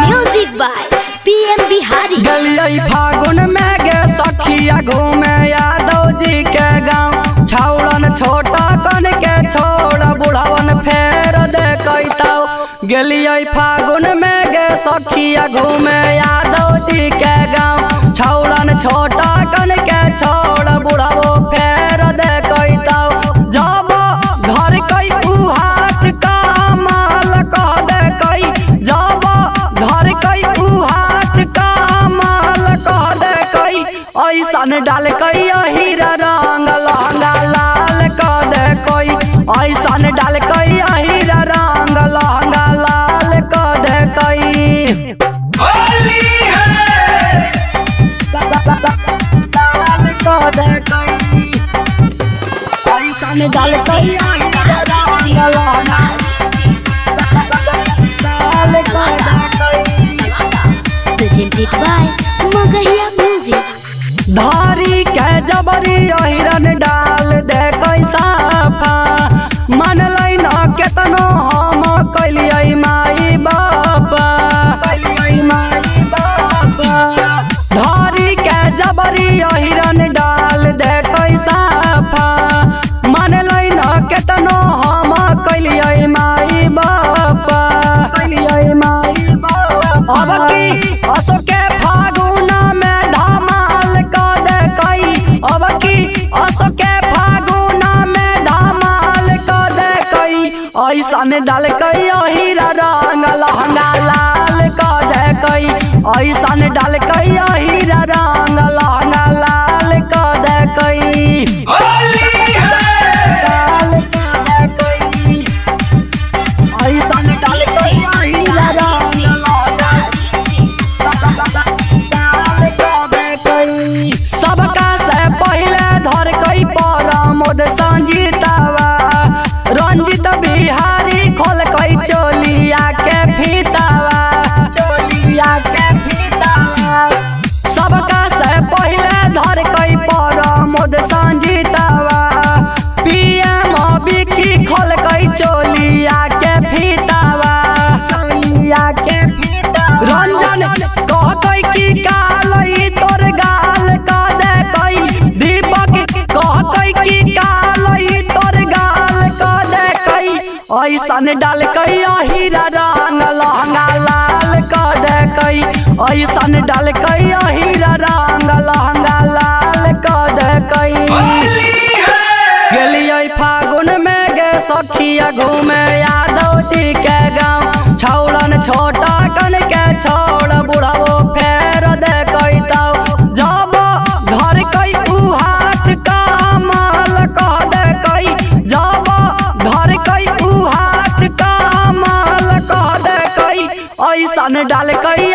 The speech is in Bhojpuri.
Music by PM Bihari. गलियाई फागुन में गे सखिया घूमे यादव जी के गाँव, छाउड़न छोटा कन के छोड़ बुढ़ावन फेर देखताओ। गलियाई फागुन में गे सखिया घूमे यादव जी के गाँव, छाउड़न छोटा कन के छोड़ बुढ़ावो फेर देखताओ। जब घर कई उ हाथ का माल कह दे कई, जब घर कई उ हाथ का माल कह दे कई, ऐसन डाल कई हीरा रंग लहंगा लाल कह दे कई, ऐसन डाल कई हीरा रंग लहंगा लाल कह दे कई। लाल कह दे कई, ऐसन डाल कई हीरा रंग लहंगा लाल कह दे कई। Presented by Magahiya music. धारी के जबरी हिरन डाल दे कैसाफा, मन लैना केतनो हम कैलियै माई बापा, कैलियै माई बापा। धारी के जबरी हिरन डाल दे कैसाफा, मन लैना केतनो हम कैलियै माई बापा, कैलियै माई बापा। अब की असो के फागुन में धमाल कह दे कई, अब की असो के फागुन में धमाल कह दे कई, ऐसन डाल कई हीरा रंग लहंगा लाल कह दे कई, ऐसन डाल कई हीरा रंग लहंगा लाल कह दे कई। लाल कह दे कई, ऐसन डाल कई हीरा रंग सबका से पहले धर कई परमोद संजीतावा, रंजित बिहारी खोल कई चोलिया के फीतावा, चोलिया के फीतावा। सबका से पहले धर कई परमोद संजीतावा, पीएम बिकी खोल कई चोलिया के फीतावा, चोलिया के फीतावा। रंजन कह कई की कालई तोर गाल कह दे कई, दीपक कह कई की कालई तोर गाल कह दे कई, ऐसन डाल कई हीरा रंग लहंगा लाल कह दे कई, ऐसन डाल कई हीरा रंग लहंगा लाल कह दे कई। गेलियै फागुन में गे सखिया घूमे यादव जी के गाँव, छौड़न छोटा कन के छोड़ बुढ़ावो फेर देखताओ। जब घर कई उ हाथ का माल कह दे कई, जब घर कई उ हाथ का माल कह दे कई, ऐसन डाल कई